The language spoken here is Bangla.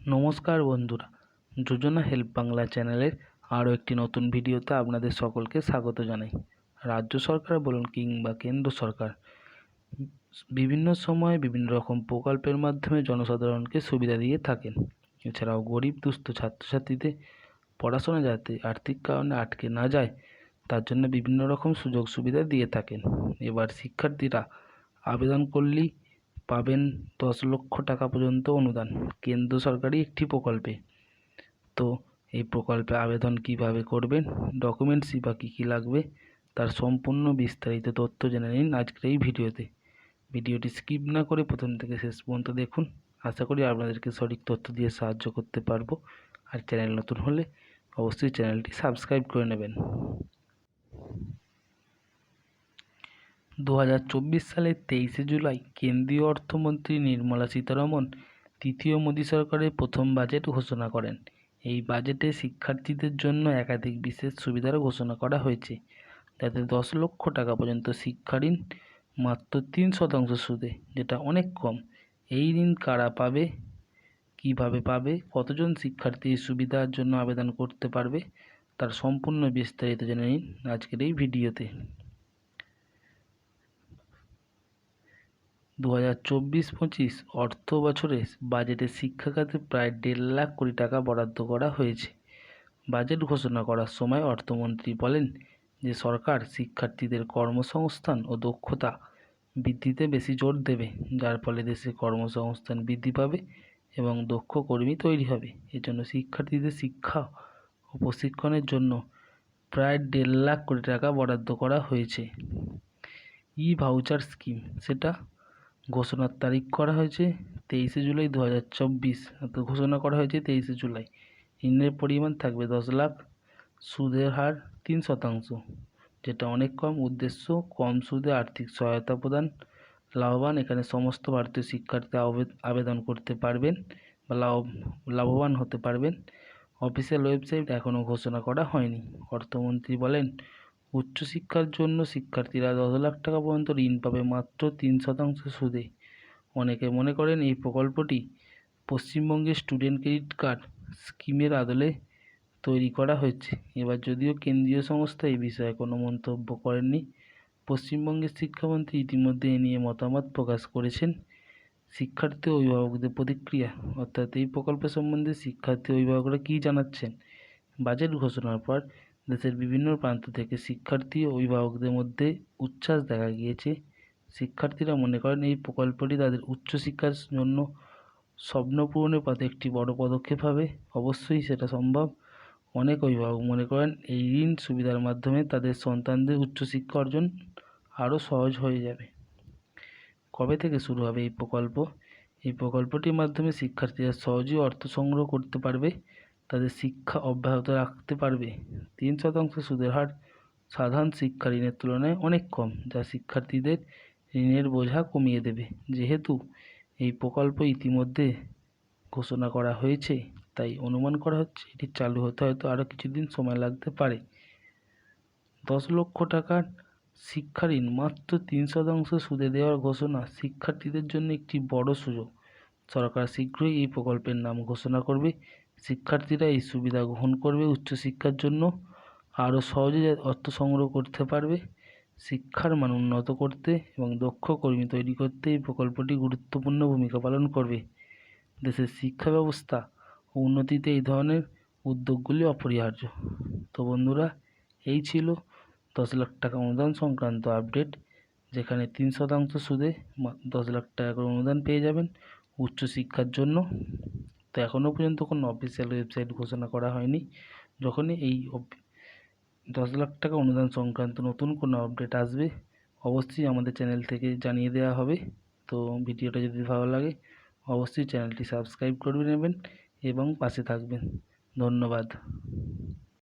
নমস্কার বন্ধুরা, যোজনা হেল্প বাংলা চ্যানেলের আরও একটি নতুন ভিডিওতে আপনাদের সকলকে স্বাগত জানাই। রাজ্য সরকার বলুন কিংবা কেন্দ্র সরকার বিভিন্ন সময় বিভিন্ন রকম প্রকল্পের মাধ্যমে জনসাধারণকে সুবিধা দিয়ে থাকেন। এছাড়াও গরিব দুস্থ ছাত্রছাত্রীদের পড়াশোনা যাতে আর্থিক কারণে আটকে না যায় তার জন্য বিভিন্ন রকম সুযোগ সুবিধা দিয়ে থাকেন। এবার শিক্ষার্থীরা আবেদন করলেই পাবেন 10 লক্ষ টাকা পর্যন্ত অনুদান কেন্দ্র সরকারি একটি প্রকল্পে। তো এই প্রকল্পে আবেদন কিভাবে করবেন, ডকুমেন্টস বা কী লাগবে তার সম্পূর্ণ বিস্তারিত তথ্য জেনে নিন আজকের এই ভিডিওতে। ভিডিওটি স্কিপ না করে প্রথম থেকে শেষ পর্যন্ত দেখুন। আশা করি আপনাদেরকে সঠিক তথ্য দিয়ে সাহায্য করতে পারবো। আর চ্যানেল নতুন হলে অবশ্যই চ্যানেলটি সাবস্ক্রাইব করে নেবেন। 2024 সালের 23শে জুলাই কেন্দ্রীয় অর্থমন্ত্রী নির্মলা সীতারমণ তৃতীয় মোদী সরকারের প্রথম বাজেট ঘোষণা করেন। এই বাজেটে শিক্ষার্থীদের জন্য একাধিক বিশেষ সুবিধার ঘোষণা করা হয়েছে, যাতে 10 লক্ষ টাকা পর্যন্ত শিক্ষা ঋণ মাত্র 3% সুদে, যেটা অনেক কম। এই ঋণ কারা পাবে, কিভাবে পাবে, কতজন শিক্ষার্থী এই সুবিধার জন্য আবেদন করতে পারবে তার সম্পূর্ণ বিস্তারিত জেনে নিন আজকের এই ভিডিওতে। 2024-25 অর্থ বছরে বাজেটে শিক্ষা খাতে প্রায় 1.5 লাখ কোটি টাকা বরাদ্দ করা হয়েছে। বাজেট ঘোষণা করার সময় অর্থমন্ত্রী বলেন যে সরকার শিক্ষার্থীদের কর্মসংস্থান ও দক্ষতা বৃদ্ধিতে বেশি জোর দেবে, যার ফলে দেশে কর্মসংস্থান বৃদ্ধি পাবে এবং দক্ষ কর্মী তৈরি হবে। এজন্য শিক্ষার্থীদের শিক্ষা ও প্রশিক্ষণের জন্য প্রায় 1.5 লাখ কোটি টাকা বরাদ্দ করা হয়েছে। ভাউচার স্কিম, সেটা ঘোষণার তারিখ করা হয়েছে 23শে জুলাই 2024, ঘোষণা করা হয়েছে 23শে জুলাই। ঋণের পরিমাণ থাকবে 10 লাখ, সুদের হার 3%, যেটা অনেক কম। উদ্দেশ্য কম সুদে আর্থিক সহায়তা প্রদান। লাভবান, এখানে সমস্ত ভারতীয় শিক্ষার্থী আবেদন করতে পারবেন বা লাভবান হতে পারবেন। অফিসিয়াল ওয়েবসাইট এখনও ঘোষণা করা হয়নি। অর্থমন্ত্রী বলেন উচ্চশিক্ষার জন্য শিক্ষার্থীরা 10 লাখ টাকা পর্যন্ত ঋণ পাবে মাত্র 3% সুদে। অনেকে মনে করেন এই প্রকল্পটি পশ্চিমবঙ্গের স্টুডেন্ট ক্রেডিট কার্ড স্কিমের আদলে তৈরি করা হয়েছে। এবার যদিও কেন্দ্রীয় সংস্থা এই বিষয়ে কোনো মন্তব্য করেননি, পশ্চিমবঙ্গের শিক্ষামন্ত্রী ইতিমধ্যে এ নিয়ে মতামত প্রকাশ করেছেন। শিক্ষার্থী ও অভিভাবকদের প্রতিক্রিয়া, অর্থাৎ এই প্রকল্প সম্বন্ধে শিক্ষার্থী অভিভাবকরা কী জানাচ্ছেন। বাজেট ঘোষণার পর দেশের বিভিন্ন প্রান্ত থেকে শিক্ষার্থী ও অভিভাবকদের মধ্যে উচ্ছ্বাস দেখা গিয়েছে। শিক্ষার্থীরা মনে করেন এই প্রকল্পটি তাদের উচ্চশিক্ষার জন্য স্বপ্ন পূরণের পথে একটি বড় পদক্ষেপ হবে। অবশ্যই সেটা সম্ভব। অনেক অভিভাবক মনে করেন এই ঋণ সুবিধার মাধ্যমে তাদের সন্তানদের উচ্চশিক্ষা অর্জন আরও সহজ হয়ে যাবে। কবে থেকে শুরু হবে এই প্রকল্প? এই প্রকল্পটির মাধ্যমে শিক্ষার্থীরা সহজেই অর্থ সংগ্রহ করতে পারবে, তাদের শিক্ষা অব্যাহত রাখতে পারবে। 3% সুদের হার সাধারণ শিক্ষা ঋণের তুলনায় অনেক কম, যা শিক্ষার্থীদের ঋণের বোঝা কমিয়ে দেবে। যেহেতু এই প্রকল্প ইতিমধ্যে ঘোষণা করা হয়েছে, তাই অনুমান করা হচ্ছে এটি চালু হতে হয়তো আরও কিছুদিন সময় লাগতে পারে। 10 লক্ষ টাকার শিক্ষা ঋণ মাত্র 3% সুদে দেওয়ার ঘোষণা শিক্ষার্থীদের জন্য একটি বড় সুযোগ। সরকার শীঘ্রই এই প্রকল্পের নাম ঘোষণা করবে। শিক্ষার্থীরা এই সুবিধা গ্রহণ করবে উচ্চশিক্ষার জন্য আরও সহজে অর্থ সংগ্রহ করতে পারবে। শিক্ষার মান উন্নত করতে এবং দক্ষ কর্মী তৈরি করতে এই প্রকল্পটি গুরুত্বপূর্ণ ভূমিকা পালন করবে। দেশের শিক্ষা ব্যবস্থা ও উন্নতিতে এই ধরনের উদ্যোগগুলি অপরিহার্য। তো বন্ধুরা, এই ছিল 10 লাখ টাকা অনুদান সংক্রান্ত আপডেট, যেখানে 3% সুদে 10 লাখ টাকা করে অনুদান পেয়ে যাবেন উচ্চশিক্ষার জন্য। তো এখনও পর্যন্ত কোনো অফিসিয়াল ওয়েবসাইট ঘোষণা করা হয়নি। যখনই এই 10 লাখ টাকা অনুদান সংক্রান্ত নতুন কোনো আপডেট আসবে অবশ্যই আমাদের চ্যানেল থেকে জানিয়ে দেওয়া হবে। তো ভিডিওটা যদি ভালো লাগে অবশ্যই চ্যানেলটি সাবস্ক্রাইব করে নেবেন এবং পাশে থাকবেন। ধন্যবাদ।